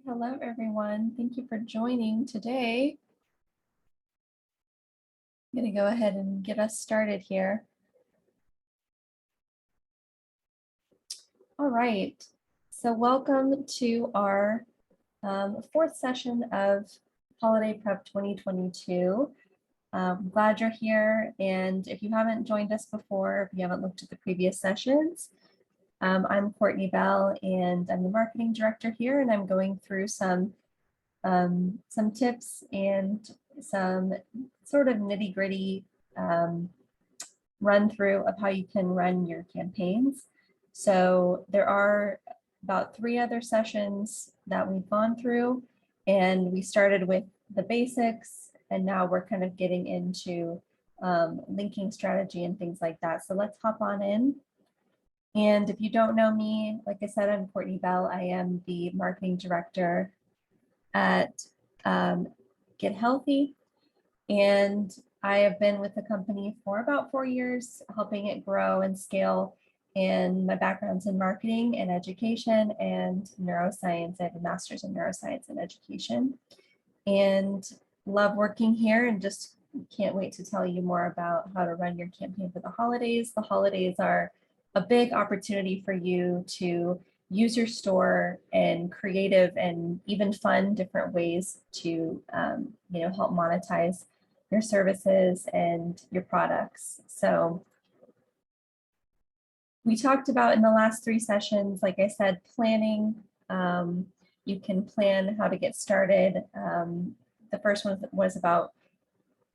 Hello, everyone. Thank you for joining today. I'm going to go ahead and get us started here. All right. So welcome to our fourth session of Holiday Prep 2022. I'm glad you're here. And if you haven't joined us before, if you haven't looked at the previous sessions, I'm Courtney Bell, and I'm the marketing director here, and I'm going through some tips and some sort of nitty-gritty run through of how you can run your campaigns. So there are about 3 other sessions that we've gone through, and we started with the basics, and now we're kind of getting into linking strategy and things like that. So let's hop on in. And if you don't know me, like I said, I'm Courtney Bell. I am the marketing director at GetHealthy, and I have been with the company for about 4 years, helping it grow and scale. And my background's in marketing and education and neuroscience. I have a master's in neuroscience and education, and love working here, and just can't wait to tell you more about how to run your campaign for the holidays. The holidays are a big opportunity for you to use your store in creative and even fun different ways to help monetize your services and your products. So we talked about in the last 3 sessions, like I said, planning. You can plan how to get started. The first one was about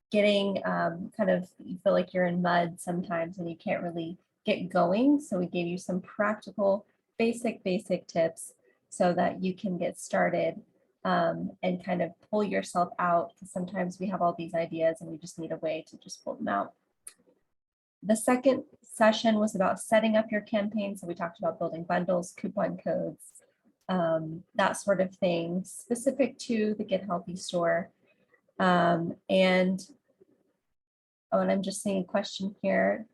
getting you feel like you're in mud sometimes and you can't really get going. So we gave you some practical, basic tips so that you can get started and kind of pull yourself out, because sometimes we have all these ideas and we just need a way to just pull them out. The second session was about setting up your campaign. So we talked about building bundles, coupon codes, that sort of thing, specific to the GetHealthy store. And I'm just seeing a question here.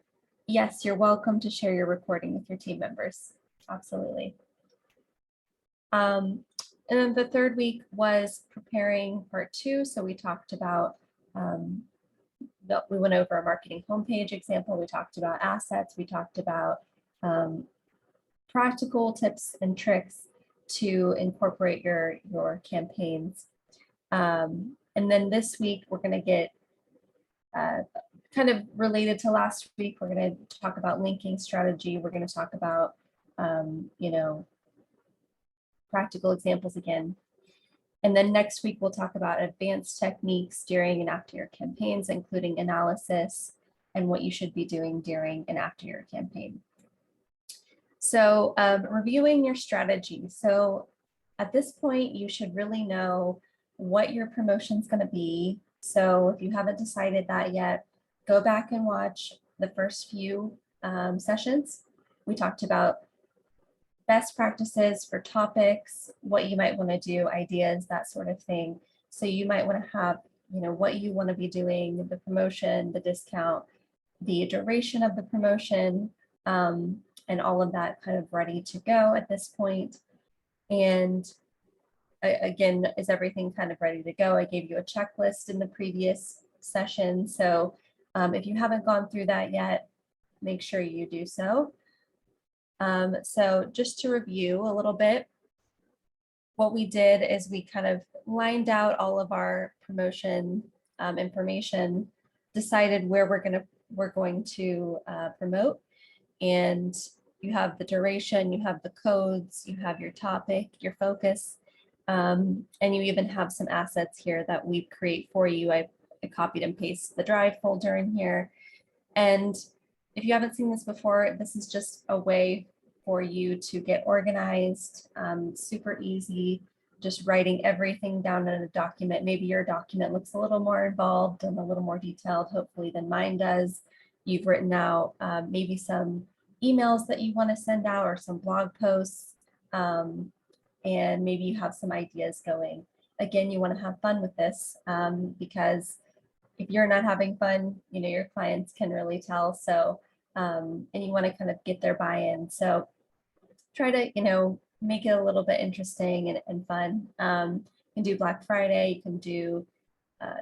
Yes, you're welcome to share your recording with your team members. Absolutely. And then the third week was preparing part 2. So we talked about, we went over a marketing homepage example. We talked about assets. We talked about practical tips and tricks to incorporate your campaigns. And then this week, we're going to get kind of related to last week. We're going to talk about linking strategy. We're going to talk about, practical examples again. And then next week, we'll talk about advanced techniques during and after your campaigns, including analysis and what you should be doing during and after your campaign. So reviewing your strategy. So at this point, you should really know what your promotion is going to be. So if you haven't decided that yet, go back and watch the first few sessions. We talked about best practices for topics, what you might want to do, ideas, that sort of thing. So you might want to have, what you want to be doing, the promotion, the discount, the duration of the promotion, and all of that kind of ready to go at this point. And again, is everything kind of ready to go? I gave you a checklist in the previous session. So if you haven't gone through that yet, make sure you do so. So just to review a little bit, what we did is we kind of lined out all of our promotion information, decided where we're going to promote, and you have the duration, you have the codes, you have your topic, your focus, and you even have some assets here that we create for you. I copied and pasted the Drive folder in here. And if you haven't seen this before, this is just a way for you to get organized, super easy, just writing everything down in a document. Maybe your document looks a little more involved and a little more detailed, hopefully, than mine does. You've written out maybe some emails that you want to send out or some blog posts, and maybe you have some ideas going. Again, you want to have fun with this because if you're not having fun, your clients can really tell. So, and you want to kind of get their buy-in. So try to, make it a little bit interesting and fun. You can do Black Friday, you can do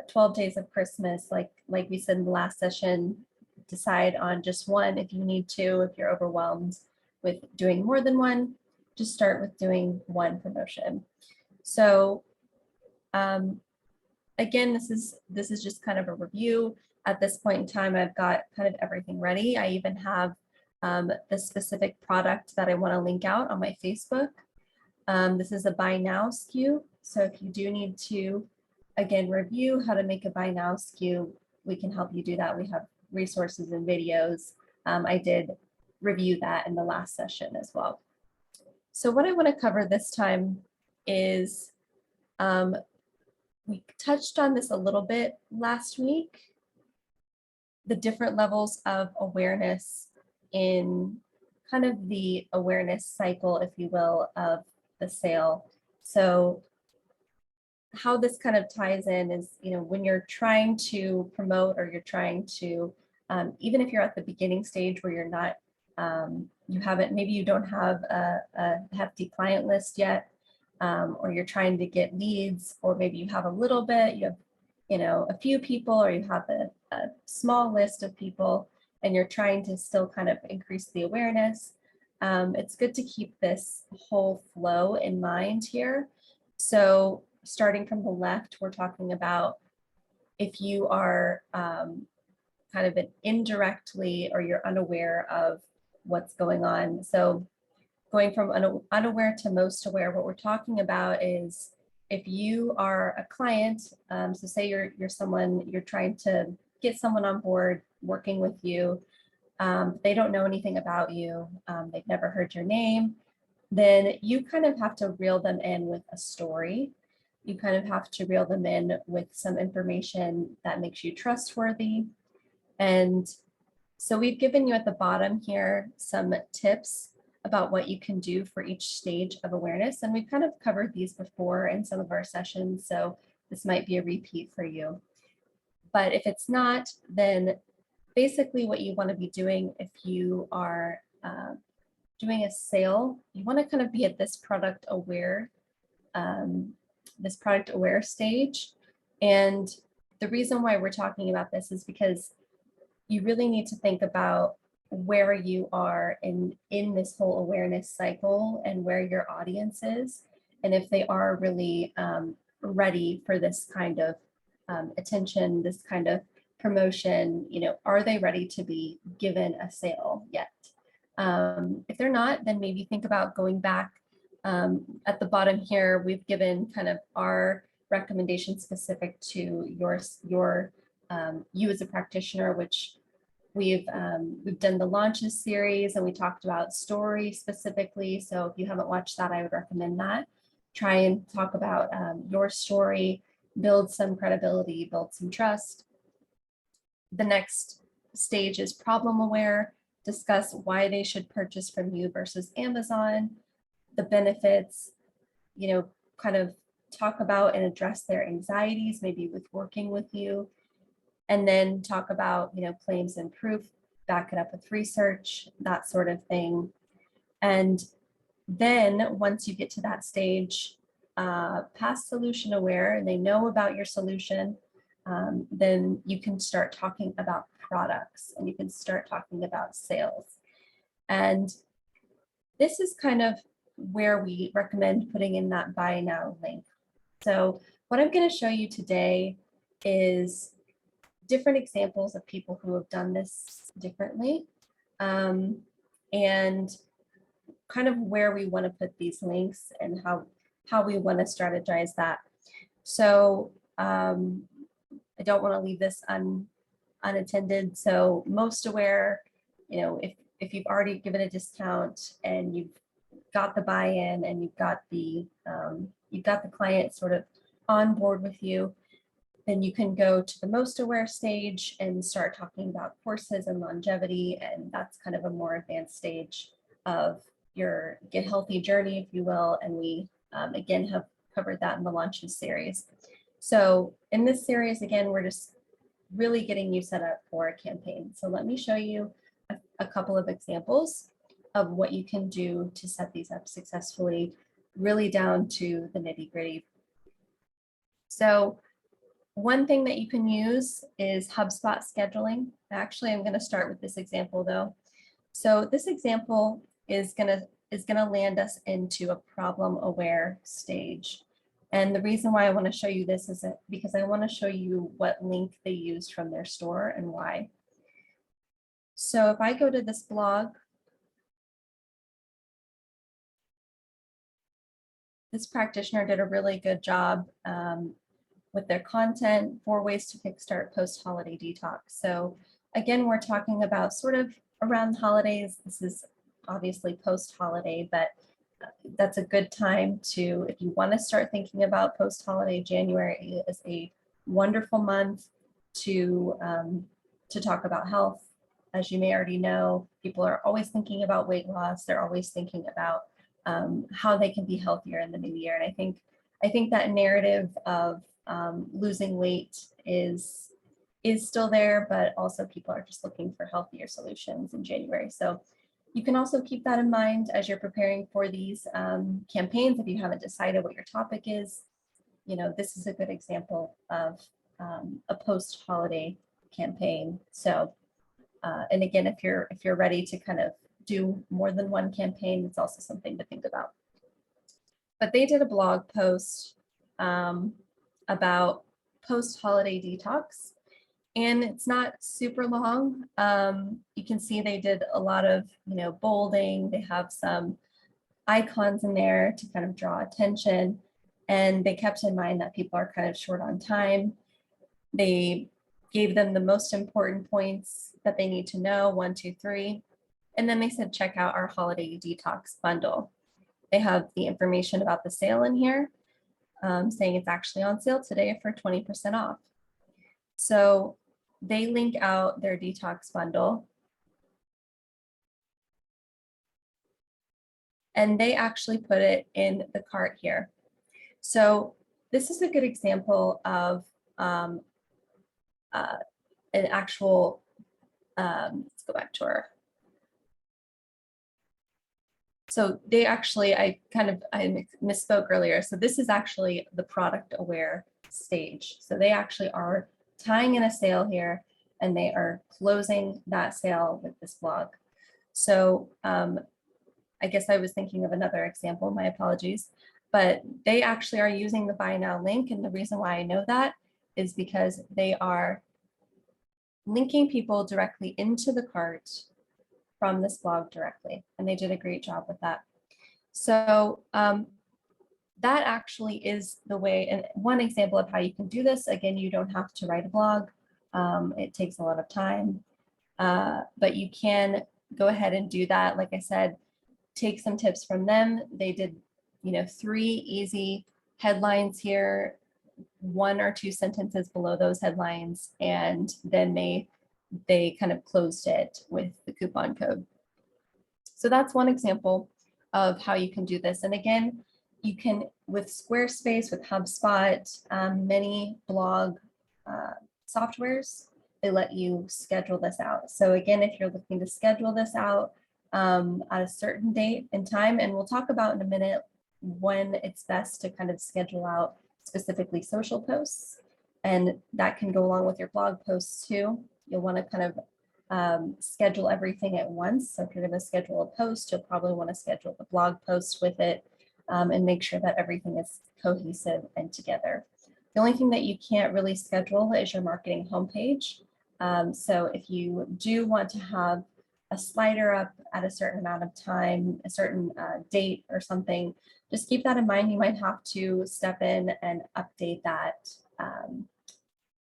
12 days of Christmas, like we said in the last session, decide on just one if you need to. If you're overwhelmed with doing more than one, just start with doing one promotion. So again, this is just kind of a review. At this point in time, I've got kind of everything ready. I even have the specific product that I want to link out on my Facebook. This is a buy now SKU. So if you do need to, again, review how to make a buy now SKU, we can help you do that. We have resources and videos. I did review that in the last session as well. So what I want to cover this time is, we touched on this a little bit last week, the different levels of awareness in kind of the awareness cycle, if you will, of the sale. So how this kind of ties in is, when you're trying to promote or you're trying to, even if you're at the beginning stage where you're not, maybe you don't have a hefty client list yet, or you're trying to get leads, or maybe you have a little bit, you have, a few people, or you have a small list of people, and you're trying to still kind of increase the awareness. It's good to keep this whole flow in mind here. So starting from the left, we're talking about if you are kind of indirectly, or you're unaware of what's going on. So going from unaware to most aware, what we're talking about is if you are a client, so say you're trying to get someone on board working with you, they don't know anything about you, they've never heard your name, then you kind of have to reel them in with a story. You kind of have to reel them in with some information that makes you trustworthy. And so we've given you at the bottom here some tips about what you can do for each stage of awareness. And we've kind of covered these before in some of our sessions, so this might be a repeat for you. But if it's not, then basically what you want to be doing if you are doing a sale, you want to kind of be at this product aware stage. And the reason why we're talking about this is because you really need to think about where you are in this whole awareness cycle and where your audience is, and if they are really ready for this kind of attention, this kind of promotion. Are they ready to be given a sale yet? If they're not, then maybe think about going back. At the bottom here, we've given kind of our recommendation specific to you as a practitioner, which we've done the launches series, and we talked about story specifically. So if you haven't watched that, I would recommend that. Try and talk about your story, build some credibility, build some trust. The next stage is problem aware. Discuss why they should purchase from you versus Amazon, the benefits, kind of talk about and address their anxieties, maybe with working with you. And then talk about, claims and proof, back it up with research, that sort of thing. And then once you get to that stage, past solution aware, and they know about your solution, then you can start talking about products, and you can start talking about sales. And this is kind of where we recommend putting in that buy now link. So what I'm going to show you today is different examples of people who have done this differently, and kind of where we want to put these links and how we want to strategize that. So I don't want to leave this unattended. So most aware, if you've already given a discount and you've got the buy-in and you've got the client sort of on board with you, then you can go to the most aware stage and start talking about courses and longevity. And that's kind of a more advanced stage of your Get Healthy journey, if you will. And we, again, have covered that in the launches series. So in this series, again, we're just really getting you set up for a campaign. So let me show you a couple of examples. of what you can do to set these up successfully, really down to the nitty-gritty. So one thing that you can use is HubSpot scheduling. Actually, I'm going to start with this example though. So this example is going to land us into a problem-aware stage. And the reason why I want to show you this is because I want to show you what link they used from their store and why. So if I go to this blog, this practitioner did a really good job with their content, 4 ways to kickstart post-holiday detox. So again, we're talking about sort of around the holidays. This is obviously post-holiday, but that's a good time to, if you want to start thinking about post-holiday. January is a wonderful month to talk about health. As you may already know, people are always thinking about weight loss. They're always thinking about how they can be healthier in the new year. And I think that narrative of losing weight is still there, but also people are just looking for healthier solutions in January. So you can also keep that in mind as you're preparing for these campaigns. If you haven't decided what your topic is, you know, this is a good example of a post-holiday campaign. So, and again, if you're ready to kind of do more than one campaign, it's also something to think about. But they did a blog post about post-holiday detox, and it's not super long. You can see they did a lot of, you know, bolding. They have some icons in there to kind of draw attention, and they kept in mind that people are kind of short on time. They gave them the most important points that they need to know, 1, 2, 3. And then they said, check out our holiday detox bundle. They have the information about the sale in here, saying it's actually on sale today for 20% off. So they link out their detox bundle. And they actually put it in the cart here. So this is a good example of an actual, let's go back to our. So they actually, I misspoke earlier. So this is actually the product aware stage. So they actually are tying in a sale here, and they are closing that sale with this blog. So I guess I was thinking of another example, my apologies, but they actually are using the buy now link. And the reason why I know that is because they are linking people directly into the cart from this blog directly. And they did a great job with that. So that actually is the way, and one example of how you can do this. Again, you don't have to write a blog. It takes a lot of time, but you can go ahead and do that. Like I said, take some tips from them. They did, you know, 3 easy headlines here, 1 or 2 sentences below those headlines, and then they kind of closed it with the coupon code. So that's one example of how you can do this. And again, you can, with Squarespace, with HubSpot, many blog softwares, they let you schedule this out. So again, if you're looking to schedule this out at a certain date and time, and we'll talk about in a minute when it's best to kind of schedule out specifically social posts, and that can go along with your blog posts too. You'll want to kind of schedule everything at once. So if you're going to schedule a post, you'll probably want to schedule the blog post with it, and make sure that everything is cohesive and together. The only thing that you can't really schedule is your marketing homepage. So if you do want to have a slider up at a certain amount of time, a certain date or something, just keep that in mind. You might have to step in and update that,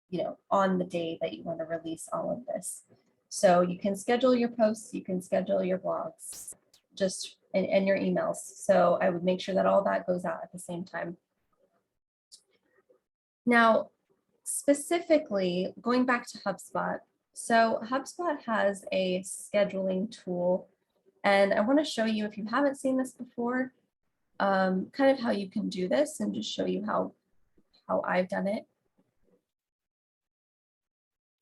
you know, on the day that you want to release all of this. So you can schedule your posts, you can schedule your blogs, just and your emails. So I would make sure that all that goes out at the same time. Now, specifically going back to HubSpot. So HubSpot has a scheduling tool, and I want to show you, if you haven't seen this before, kind of how you can do this, and just show you how I've done it.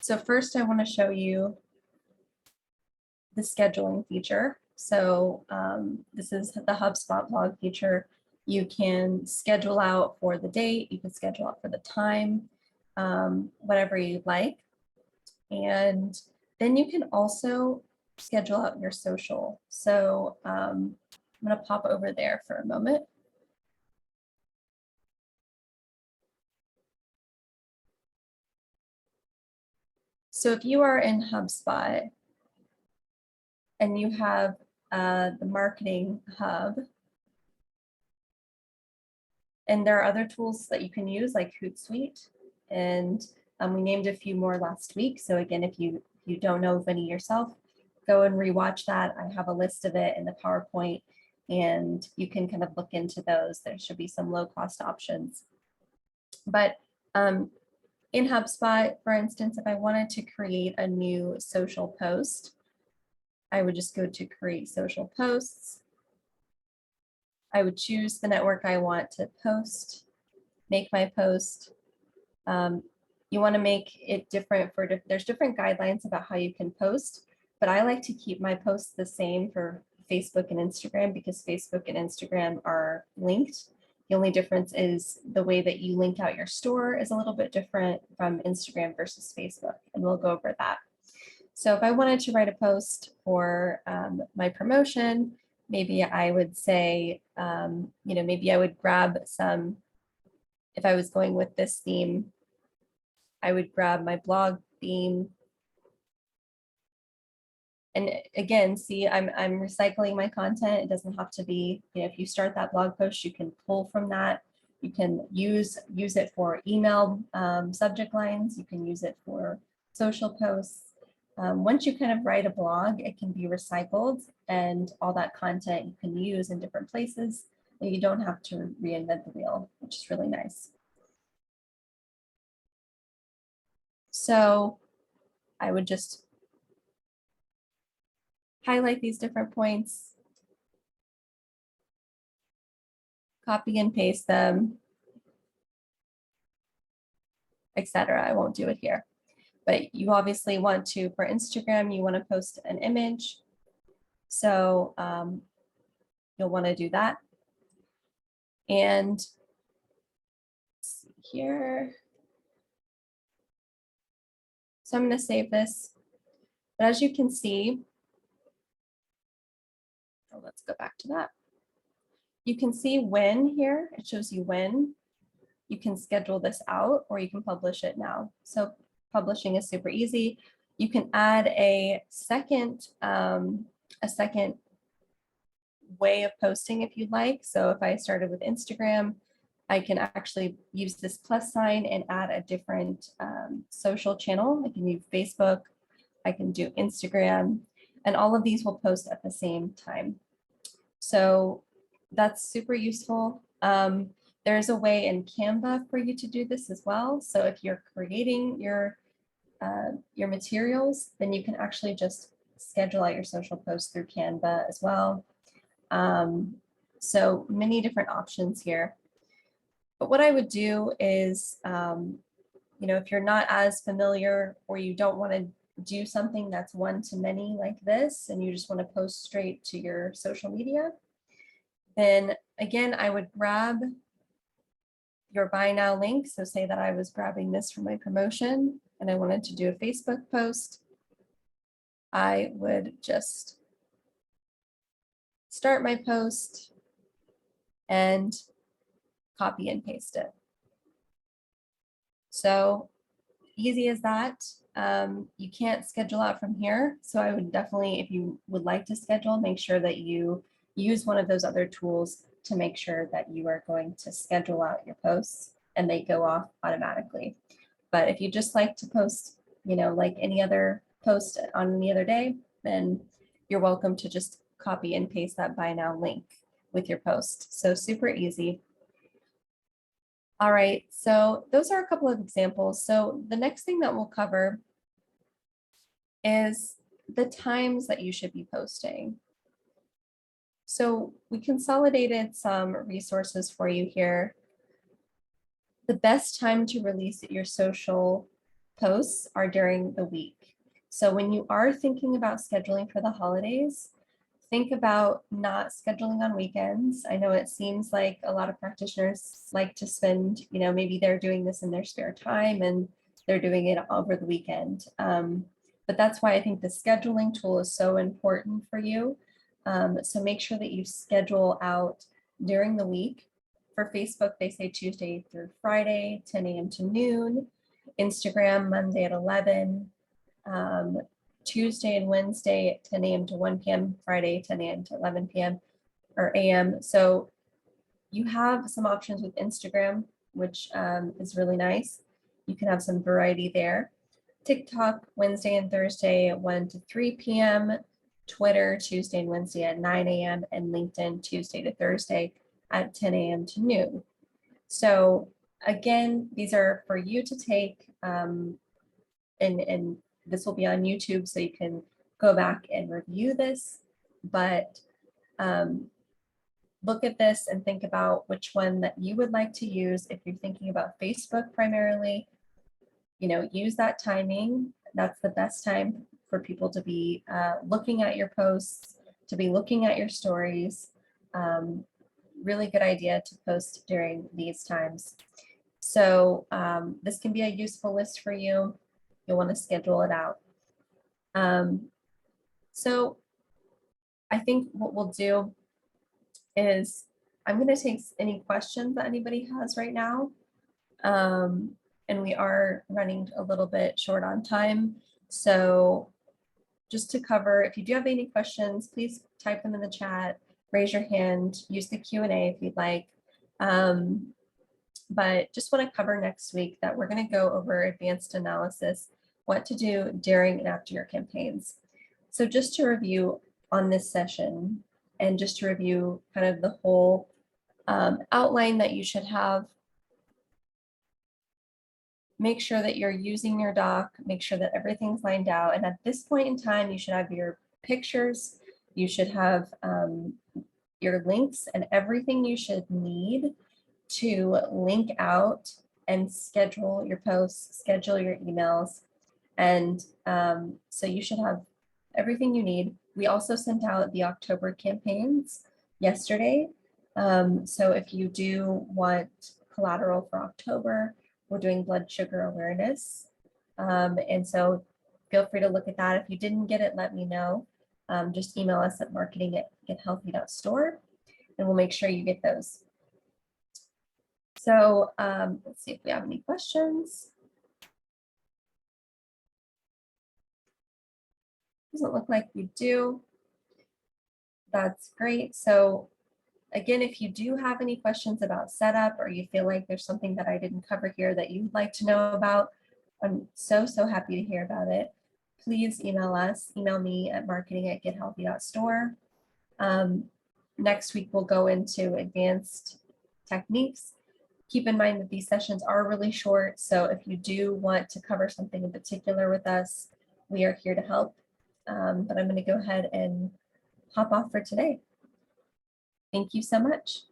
So first I want to show you the scheduling feature. So this is the HubSpot blog feature. You can schedule out for the date, you can schedule out for the time, whatever you like. And then you can also schedule out your social. So I'm going to pop over there for a moment. So if you are in HubSpot and you have the marketing hub, and there are other tools that you can use like Hootsuite, and we named a few more last week. So again, if you don't know of any yourself, go and rewatch that. I have a list of it in the PowerPoint, and you can kind of look into those. There should be some low cost options. But in HubSpot, for instance, if I wanted to create a new social post, I would just go to create social posts. I would choose the network I want to post, make my post. You want to make it different for, there's different guidelines about how you can post, but I like to keep my posts the same for Facebook and Instagram because Facebook and Instagram are linked. The only difference is the way that you link out your store is a little bit different from Instagram versus Facebook, and we'll go over that. So if I wanted to write a post for my promotion, maybe I would say, maybe I would grab some, if I was going with this theme, I would grab my blog theme. And again, see, I'm recycling my content. It doesn't have to be, if you start that blog post, you can pull from that. You can use it for email subject lines. You can use it for social posts. Once you kind of write a blog, it can be recycled, and all that content you can use in different places, and you don't have to reinvent the wheel, which is really nice. So I would just highlight these different points, copy and paste them, etc. I won't do it here. But you obviously want to, for Instagram, you want to post an image. So you'll want to do that. And let's see here. So I'm going to save this. But as you can see, let's go back to that. You can see when here, it shows you when. You can schedule this out or you can publish it now. So publishing is super easy. You can add a second way of posting if you'd like. So if I started with Instagram, I can actually use this plus sign and add a different social channel. I can use Facebook, I can do Instagram, and all of these will post at the same time. So that's super useful. There's a way in Canva for you to do this as well. So if you're creating your materials, then you can actually just schedule out your social posts through Canva as well. So many different options here. But what I would do is, if you're not as familiar or you don't want to do something that's one-to-many like this, and you just want to post straight to your social media, then again, I would grab your buy now link. So say that I was grabbing this for my promotion and I wanted to do a Facebook post. I would just start my post and copy and paste it. So easy as that. You can't schedule out from here. So I would definitely, if you would like to schedule, make sure that you use one of those other tools to make sure that you are going to schedule out your posts and they go off automatically. But if you just like to post, like any other post on any other day, then you're welcome to just copy and paste that buy now link with your post. So super easy. All right, so those are a couple of examples. So the next thing that we'll cover is the times that you should be posting. So we consolidated some resources for you here. The best time to release your social posts are during the week. So when you are thinking about scheduling for the holidays, think about not scheduling on weekends. I know it seems like a lot of practitioners like to spend, maybe they're doing this in their spare time and they're doing it over the weekend. But that's why I think the scheduling tool is so important for you. So make sure that you schedule out during the week. For Facebook, they say Tuesday through Friday, 10 a.m. to noon. Instagram, Monday at 11. Tuesday and Wednesday at 10 a.m. to 1 p.m., Friday 10 a.m. to 11 p.m. or a.m. So you have some options with Instagram, which is really nice. You can have some variety there. TikTok, Wednesday and Thursday at 1 to 3 p.m., Twitter, Tuesday and Wednesday at 9 a.m., and LinkedIn, Tuesday to Thursday at 10 a.m. to noon. So again, these are for you to take, and this will be on YouTube, so you can go back and review this, but look at this and think about which one that you would like to use. If you're thinking about Facebook primarily, use that timing. That's the best time for people to be looking at your posts, to be looking at your stories. Really good idea to post during these times. So this can be a useful list for you. You'll want to schedule it out. So I think what we'll do is I'm going to take any questions that anybody has right now. And we are running a little bit short on time. So just to cover, if you do have any questions, please type them in the chat, raise your hand, use the Q&A if you'd like. But just want to cover next week that we're going to go over advanced analysis, what to do during and after your campaigns. So just to review on this session, and just to review kind of the whole outline that you should have, make sure that you're using your doc, make sure that everything's lined out. And at this point in time, you should have your pictures, you should have your links and everything you should need to link out and schedule your posts, schedule your emails. And so you should have everything you need. We also sent out the October campaigns yesterday. So if you do want collateral for October, we're doing blood sugar awareness. And so feel free to look at that. If you didn't get it, let me know. Just email us at marketing@gethealthy.store and we'll make sure you get those. So let's see if we have any questions. Doesn't look like we do. That's great. So again, if you do have any questions about setup or you feel like there's something that I didn't cover here that you'd like to know about, I'm so happy to hear about it. Please email us, email me at marketing@gethealthy.store. Next week, we'll go into advanced techniques. Keep in mind that these sessions are really short. So if you do want to cover something in particular with us, we are here to help. But I'm going to go ahead and hop off for today. Thank you so much.